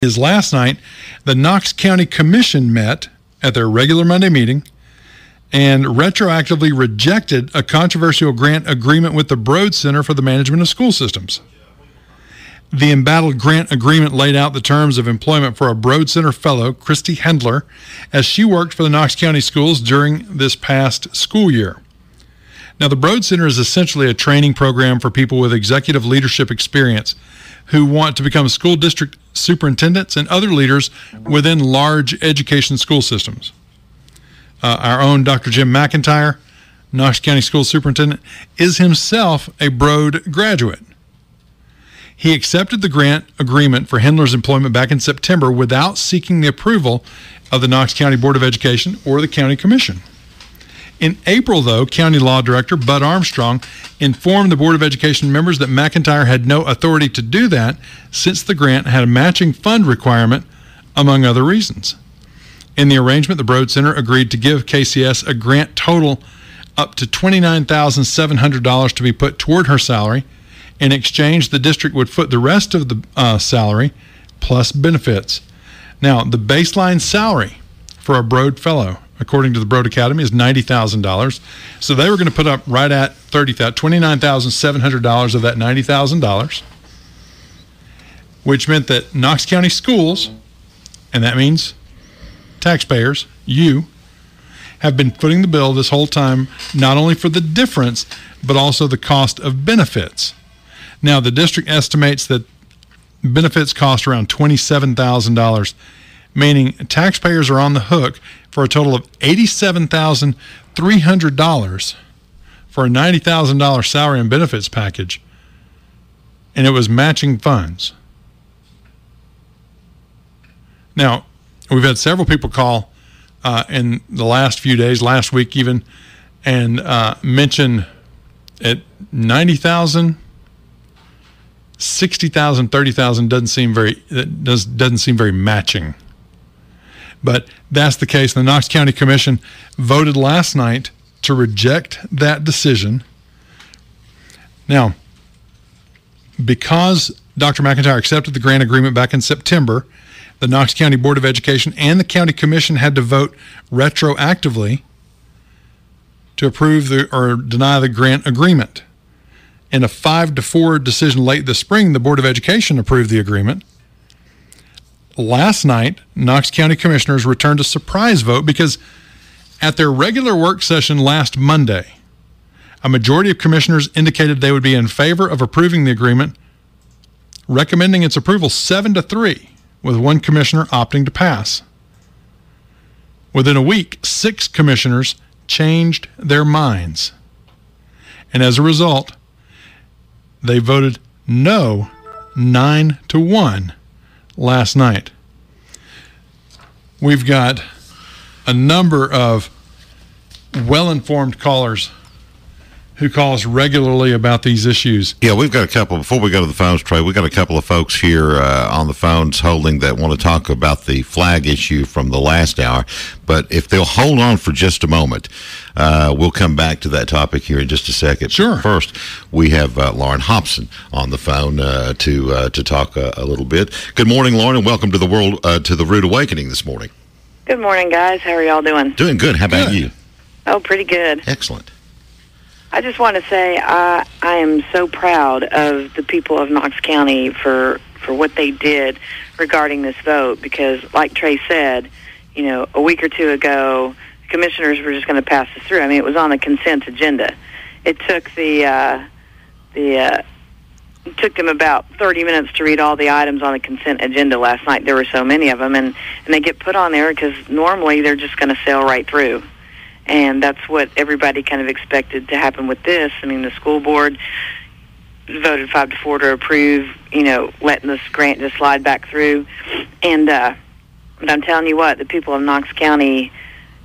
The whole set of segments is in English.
Is last night, the Knox County Commission met at their regular Monday meeting and retroactively rejected a controversial grant agreement with the Broad Center for the Management of School Systems. The embattled grant agreement laid out the terms of employment for a Broad Center fellow, Christy Hendler, as she worked for the Knox County schools during this past school year. Now, the Broad Center is essentially a training program for people with executive leadership experience who want to become school district superintendents and other leaders within large education school systems. Our own Dr. Jim McIntyre, Knox County School Superintendent, is himself a Broad graduate. He accepted the grant agreement for Hendler's employment back in September without seeking the approval of the Knox County Board of Education or the County Commission. In April, though, County Law Director Bud Armstrong informed the Board of Education members that McIntyre had no authority to do that since the grant had a matching fund requirement, among other reasons. In the arrangement, the Broad Center agreed to give KCS a grant total up to $29,700 to be put toward her salary. In exchange, the district would foot the rest of the salary plus benefits. Now, the baseline salary for a Broad Fellow, according to the Broad Academy, is $90,000. So they were going to put up right at $29,700 of that $90,000, which meant that Knox County schools, and that means taxpayers, you, have been footing the bill this whole time, not only for the difference, but also the cost of benefits. Now, the district estimates that benefits cost around $27,000, meaning taxpayers are on the hook for a total of $87,300 for a $90,000 salary and benefits package, and it was matching funds. Now, we've had several people call in the last few days, last week even, and mention at $90,000, $60,000, $30,000 doesn't seem very matching. But that's the case. The Knox County Commission voted last night to reject that decision. Now, because Dr. McIntyre accepted the grant agreement back in September, the Knox County Board of Education and the County Commission had to vote retroactively to approve or deny the grant agreement. In a 5-4 decision late this spring, the Board of Education approved the agreement. Last night, Knox County Commissioners returned a surprise vote because at their regular work session last Monday, a majority of commissioners indicated they would be in favor of approving the agreement, recommending its approval 7-3, with one commissioner opting to pass. Within a week, 6 commissioners changed their minds. And as a result, they voted no 9-1 last night. We've got a number of well-informed callers who call us regularly about these issues. Yeah, we've got a couple. Before we go to the phones, Trey, we've got a couple of folks here on the phones holding that want to talk about the flag issue from the last hour. But if they'll hold on for just a moment, we'll come back to that topic here in just a second. Sure. First, we have Lauren Hopson on the phone to talk a little bit. Good morning, Lauren, and welcome to the Rude Awakening this morning. Good morning, guys. How are y'all doing? Doing good. How about you? Oh, pretty good. Excellent. I just want to say I am so proud of the people of Knox County for what they did regarding this vote, because like Trey said, a week or two ago, commissioners were just going to pass this through. I mean, it was on the consent agenda. It took it took them about 30 minutes to read all the items on the consent agenda last night. There were so many of them, and they get put on there because normally they're just going to sail right through. And that's what everybody kind of expected to happen with this. I mean, the school board voted 5-4 to approve, letting this grant just slide back through. And but I'm telling you what, the people of Knox County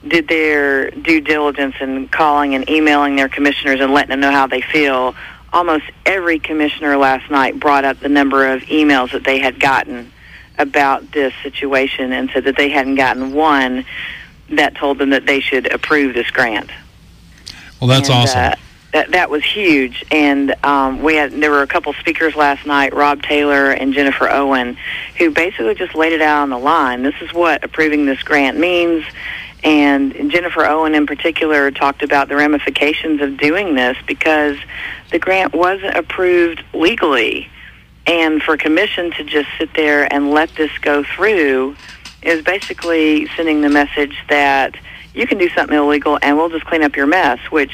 did their due diligence in calling and emailing their commissioners and letting them know how they feel. Almost every commissioner last night brought up the number of emails that they had gotten about this situation and said that they hadn't gotten one that told them that they should approve this grant. Well, that's awesome. that was huge. And there were a couple speakers last night, Rob Taylor and Jennifer Owen, who basically just laid it out on the line. This is what approving this grant means. And Jennifer Owen in particular talked about the ramifications of doing this because the grant wasn't approved legally. And for commission to just sit there and let this go through is basically sending the message that you can do something illegal and we'll just clean up your mess, which,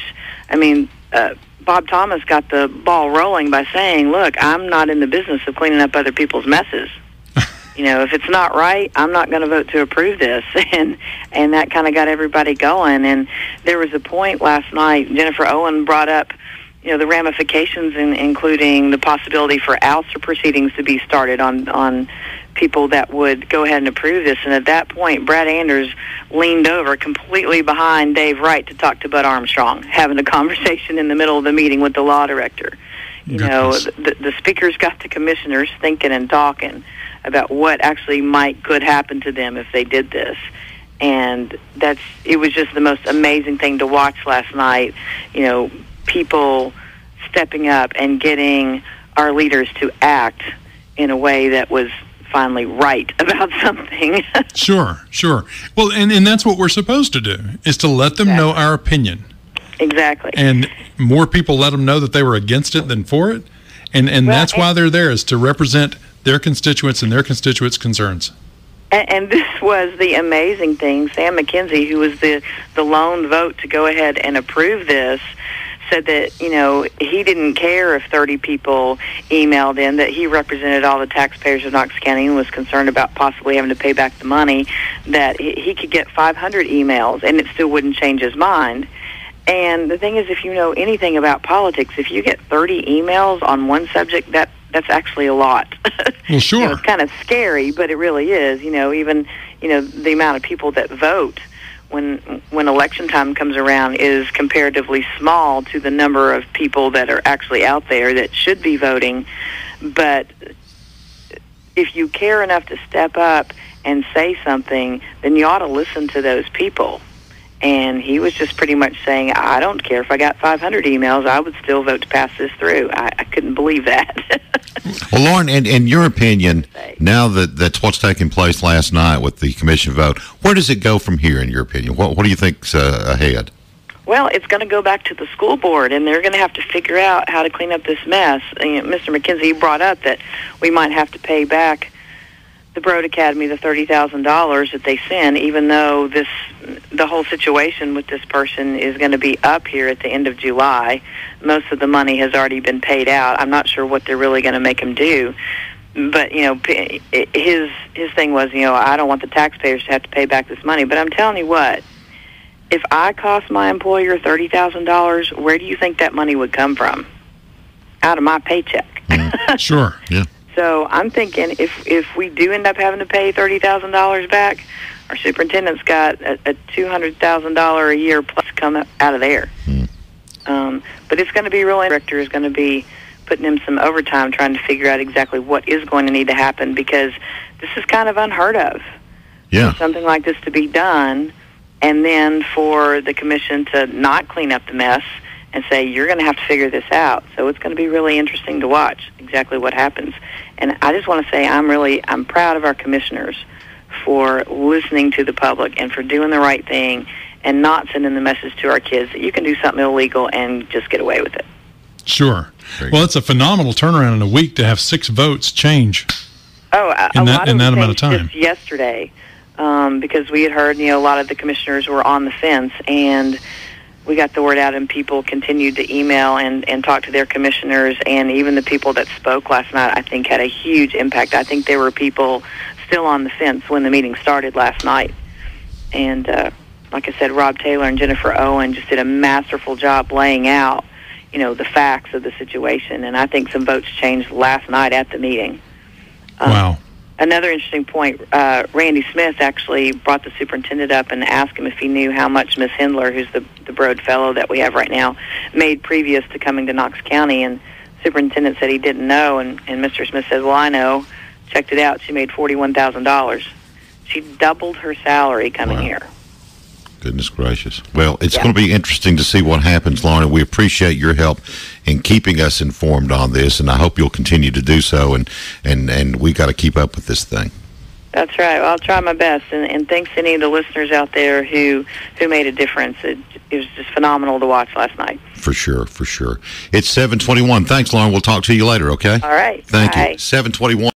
I mean, Bob Thomas got the ball rolling by saying, look, I'm not in the business of cleaning up other people's messes. If it's not right, I'm not going to vote to approve this. And that kind of got everybody going. And there was a point last night, Jennifer Owen brought up, the ramifications, including the possibility for ouster proceedings to be started on people that would go ahead and approve this. And at that point, Brad Anders leaned over completely behind Dave Wright to talk to Bud Armstrong, having a conversation in the middle of the meeting with the law director. The speakers got the commissioners thinking and talking about what actually could happen to them if they did this. And it was just the most amazing thing to watch last night, people stepping up and getting our leaders to act in a way that was finally right about something. Sure. Well, and that's what we're supposed to do, is to let them know our opinion. Exactly. And more people let them know that they were against it than for it. And that's why they're there, is to represent their constituents and their constituents' concerns. And this was the amazing thing. Sam McKenzie, who was the lone vote to go ahead and approve this, said that, he didn't care if 30 people emailed in, that he represented all the taxpayers of Knox County and was concerned about possibly having to pay back the money, that he could get 500 emails and it still wouldn't change his mind. And the thing is, if you know anything about politics, if you get 30 emails on one subject, that's actually a lot. Well, sure. It's kind of scary, but it really is. Even the amount of people that vote when election time comes around is comparatively small to the number of people that are actually out there that should be voting. But if you care enough to step up and say something, then you ought to listen to those people. And he was just pretty much saying, I don't care if I got 500 emails, I would still vote to pass this through. I couldn't believe that. Well, Lauren, in your opinion, now that's what's taking place last night with the commission vote, where does it go from here, in your opinion? What do you think's ahead? Well, it's going to go back to the school board, and they're going to have to figure out how to clean up this mess. Mr. McKenzie brought up that we might have to pay back the Broad Academy the $30,000 that they sent, even though the whole situation with this person is going to be up here at the end of July. Most of the money has already been paid out. I'm not sure what they're really going to make him do. But, his thing was, I don't want the taxpayers to have to pay back this money. But I'm telling you what, if I cost my employer $30,000, where do you think that money would come from? Out of my paycheck. Sure, yeah. So I'm thinking if we do end up having to pay $30,000 back, our superintendent's got a $200,000 a year plus come out of there. But it's going to be really, the director is going to be putting him some overtime trying to figure out exactly what is going to need to happen, because this is kind of unheard of. Yeah. For something like this to be done, and then for the commission to not clean up the mess and say, you're going to have to figure this out. So it's going to be really interesting to watch exactly what happens. And I just want to say I'm proud of our commissioners for listening to the public and for doing the right thing and not sending the message to our kids that you can do something illegal and just get away with it. Sure. Well, it's a phenomenal turnaround in a week to have 6 votes change. Oh, in that amount of time. Just yesterday, because we had heard, a lot of the commissioners were on the fence, and we got the word out, and people continued to email and talk to their commissioners, and even the people that spoke last night, I think, had a huge impact. I think there were people still on the fence when the meeting started last night. And like I said, Rob Taylor and Jennifer Owen just did a masterful job laying out, the facts of the situation. And I think some votes changed last night at the meeting. Wow. Another interesting point, Randy Smith actually brought the superintendent up and asked him if he knew how much Miss Hindler, who's the Broad Fellow that we have right now, made previous to coming to Knox County. And the superintendent said he didn't know, and Mr. Smith said, well, I know. Checked it out. She made $41,000. She doubled her salary coming here. Goodness gracious. Well, it's going to be interesting to see what happens, Lauren. We appreciate your help in keeping us informed on this, and I hope you'll continue to do so. And we got to keep up with this thing. That's right. Well, I'll try my best. And thanks to any of the listeners out there who made a difference. It was just phenomenal to watch last night. For sure. It's 7:21. Thanks, Lauren. We'll talk to you later, okay? All right. Thank Bye. you. 7:21.